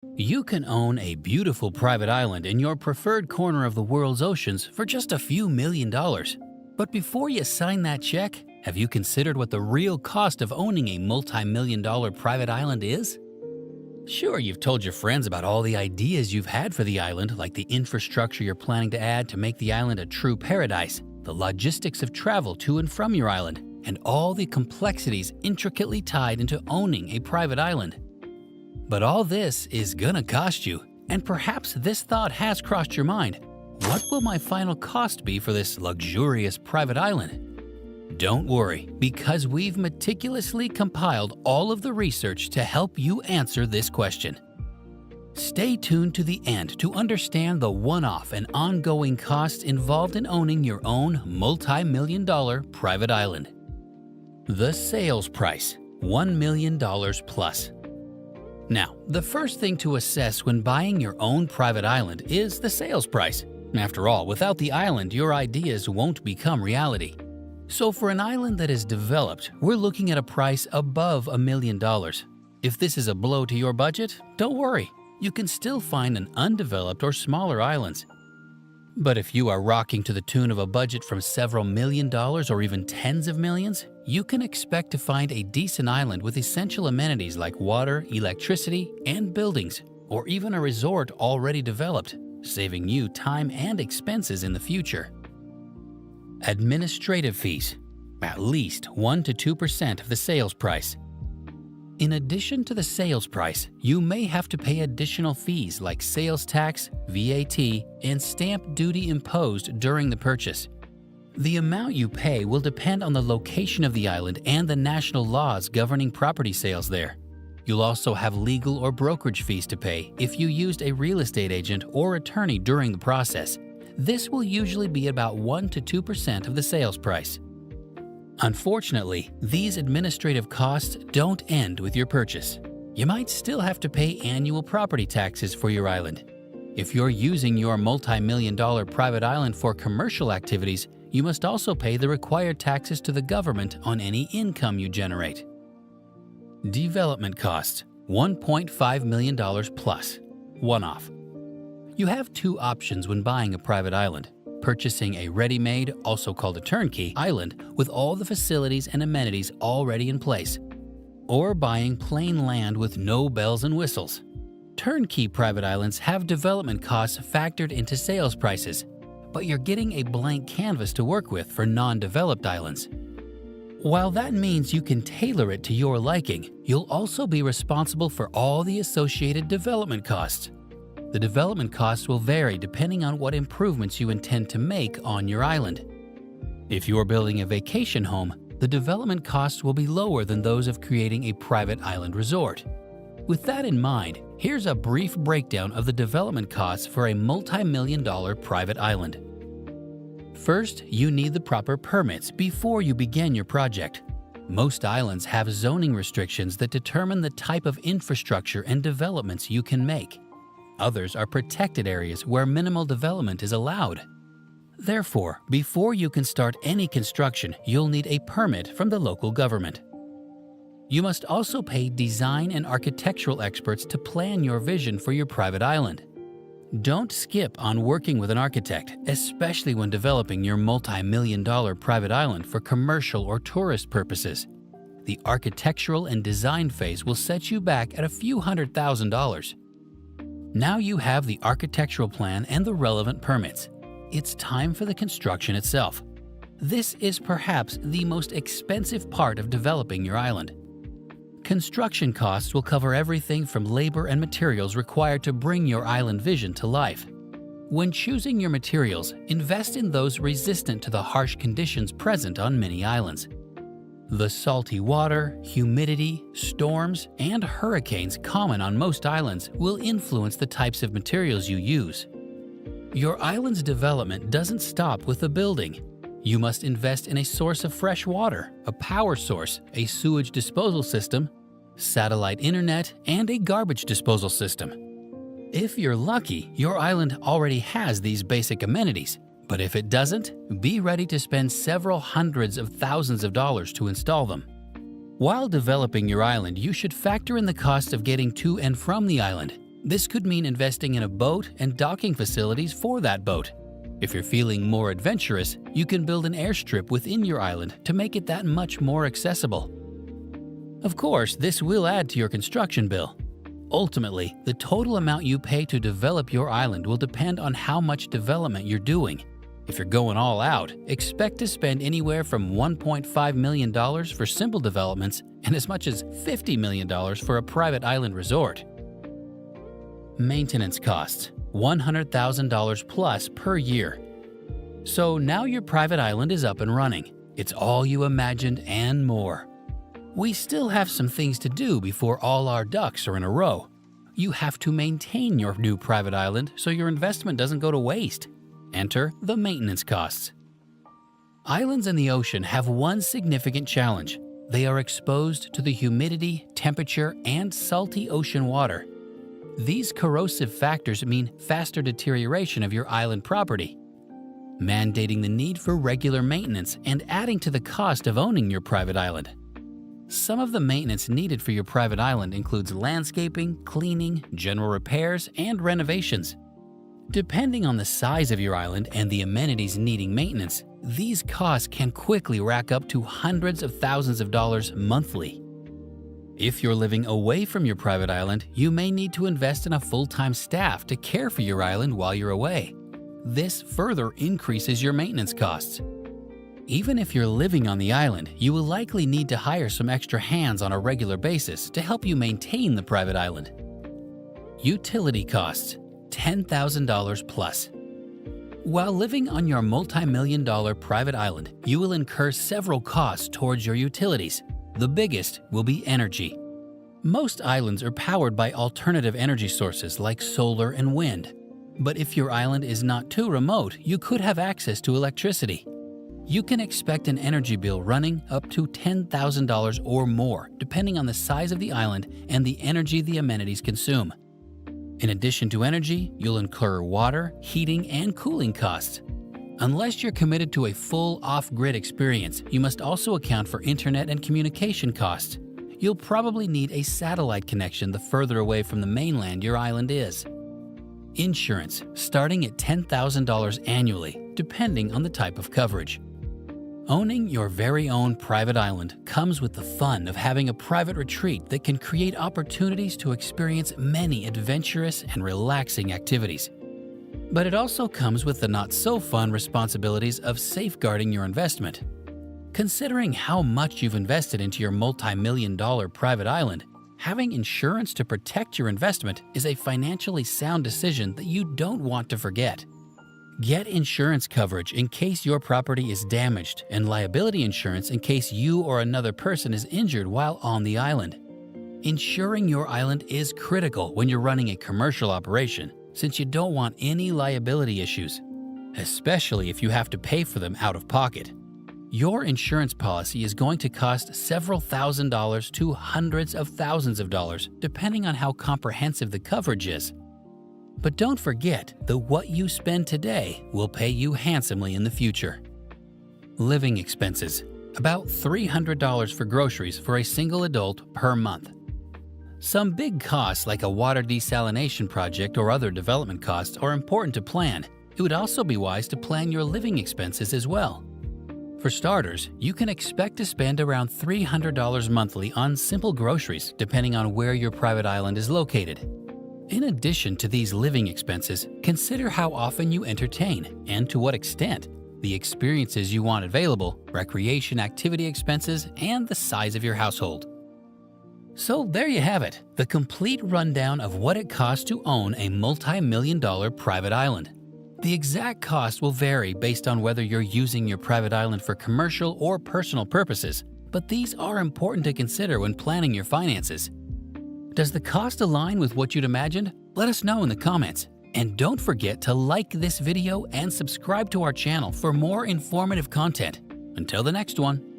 You can own a beautiful private island in your preferred corner of the world's oceans for just a few $1 million. But before you sign that check, have you considered what the real cost of owning a multi-million-dollar private island is? Sure, you've told your friends about all the ideas you've had for the island, like the infrastructure you're planning to add to make the island a true paradise, the logistics of travel to and from your island, and all the complexities intricately tied into owning a private island. But all this is gonna cost you, and perhaps this thought has crossed your mind. What will my final cost be for this luxurious private island? Don't worry, because we've meticulously compiled all of the research to help you answer this question. Stay tuned to the end to understand the one-off and ongoing costs involved in owning your own multi-million-dollar private island. The sales price, $1 million plus. Now, the first thing to assess when buying your own private island is the sales price. After all, without the island, your ideas won't become reality. So for an island that is developed, we're looking at a price above $1 million. If this is a blow to your budget, don't worry. You can still find an undeveloped or smaller islands. But if you are rocking to the tune of a budget from several $1 million or even tens of millions, you can expect to find a decent island with essential amenities like water, electricity, and buildings, or even a resort already developed, saving you time and expenses in the future. Administrative fees, at least 1 to 2% of the sales price. In addition to the sales price, you may have to pay additional fees like sales tax, VAT, and stamp duty imposed during the purchase. The amount you pay will depend on the location of the island and the national laws governing property sales there. You'll also have legal or brokerage fees to pay if you used a real estate agent or attorney during the process. This will usually be about 1 to 2% of the sales price. Unfortunately, these administrative costs don't end with your purchase. You might still have to pay annual property taxes for your island. If you're using your multi-million-dollar private island for commercial activities, you must also pay the required taxes to the government on any income you generate. Development costs, $1.5 million plus, one-off. You have two options when buying a private island: purchasing a ready-made, also called a turnkey, island with all the facilities and amenities already in place, or buying plain land with no bells and whistles. Turnkey private islands have development costs factored into sales prices, but you're getting a blank canvas to work with for non-developed islands. While that means you can tailor it to your liking, you'll also be responsible for all the associated development costs. The development costs will vary depending on what improvements you intend to make on your island. If you're building a vacation home, the development costs will be lower than those of creating a private island resort. With that in mind, here's a brief breakdown of the development costs for a multi-million-dollar private island. First, you need the proper permits before you begin your project. Most islands have zoning restrictions that determine the type of infrastructure and developments you can make. Others are protected areas where minimal development is allowed. Therefore, before you can start any construction, you'll need a permit from the local government. You must also pay design and architectural experts to plan your vision for your private island. Don't skip on working with an architect, especially when developing your multi-million-dollar private island for commercial or tourist purposes. The architectural and design phase will set you back at a few $100,000. Now you have the architectural plan and the relevant permits. It's time for the construction itself. This is perhaps the most expensive part of developing your island. Construction costs will cover everything from labor and materials required to bring your island vision to life. When choosing your materials, invest in those resistant to the harsh conditions present on many islands. The salty water, humidity, storms, and hurricanes common on most islands will influence the types of materials you use. Your island's development doesn't stop with the building. You must invest in a source of fresh water, a power source, a sewage disposal system, satellite internet, and a garbage disposal system. If you're lucky, your island already has these basic amenities. But if it doesn't, be ready to spend several hundreds of thousands of dollars to install them. While developing your island, you should factor in the cost of getting to and from the island. This could mean investing in a boat and docking facilities for that boat. If you're feeling more adventurous, you can build an airstrip within your island to make it that much more accessible. Of course, this will add to your construction bill. Ultimately, the total amount you pay to develop your island will depend on how much development you're doing. If you're going all out, expect to spend anywhere from $1.5 million for simple developments and as much as $50 million for a private island resort. Maintenance costs, $100,000 plus per year. So now your private island is up and running. It's all you imagined and more. We still have some things to do before all our ducks are in a row. You have to maintain your new private island so your investment doesn't go to waste. Enter the maintenance costs. Islands in the ocean have one significant challenge. They are exposed to the humidity, temperature, and salty ocean water. These corrosive factors mean faster deterioration of your island property, mandating the need for regular maintenance and adding to the cost of owning your private island. Some of the maintenance needed for your private island includes landscaping, cleaning, general repairs, and renovations. Depending on the size of your island and the amenities needing maintenance, these costs can quickly rack up to hundreds of thousands of dollars monthly. If you're living away from your private island, you may need to invest in a full-time staff to care for your island while you're away. This further increases your maintenance costs. Even if you're living on the island, you will likely need to hire some extra hands on a regular basis to help you maintain the private island. Utility costs, $10,000 plus. While living on your multi-million-dollar private island, you will incur several costs towards your utilities. The biggest will be energy. Most islands are powered by alternative energy sources like solar and wind. But if your island is not too remote, you could have access to electricity. You can expect an energy bill running up to $10,000 or more, depending on the size of the island and the energy the amenities consume. In addition to energy, you'll incur water, heating, and cooling costs. Unless you're committed to a full off-grid experience, you must also account for internet and communication costs. You'll probably need a satellite connection the further away from the mainland your island is. Insurance, starting at $10,000 annually, depending on the type of coverage. Owning your very own private island comes with the fun of having a private retreat that can create opportunities to experience many adventurous and relaxing activities. But it also comes with the not-so-fun responsibilities of safeguarding your investment. Considering how much you've invested into your multi-million-dollar private island, having insurance to protect your investment is a financially sound decision that you don't want to forget. Get insurance coverage in case your property is damaged and liability insurance in case you or another person is injured while on the island. Insuring your island is critical when you're running a commercial operation, since you don't want any liability issues, especially if you have to pay for them out of pocket. Your insurance policy is going to cost several $1,000s to hundreds of thousands of dollars, depending on how comprehensive the coverage is. But don't forget that what you spend today will pay you handsomely in the future. Living expenses, about $300 for groceries for a single adult per month. Some big costs like a water desalination project or other development costs are important to plan. It would also be wise to plan your living expenses as well. For starters, you can expect to spend around $300 monthly on simple groceries depending on where your private island is located. In addition to these living expenses, consider how often you entertain and to what extent, the experiences you want available, recreation activity expenses, and the size of your household. So there you have it, the complete rundown of what it costs to own a multi-million-dollar private island. The exact cost will vary based on whether you're using your private island for commercial or personal purposes, but these are important to consider when planning your finances. Does the cost align with what you'd imagined? Let us know in the comments. And don't forget to like this video and subscribe to our channel for more informative content. Until the next one.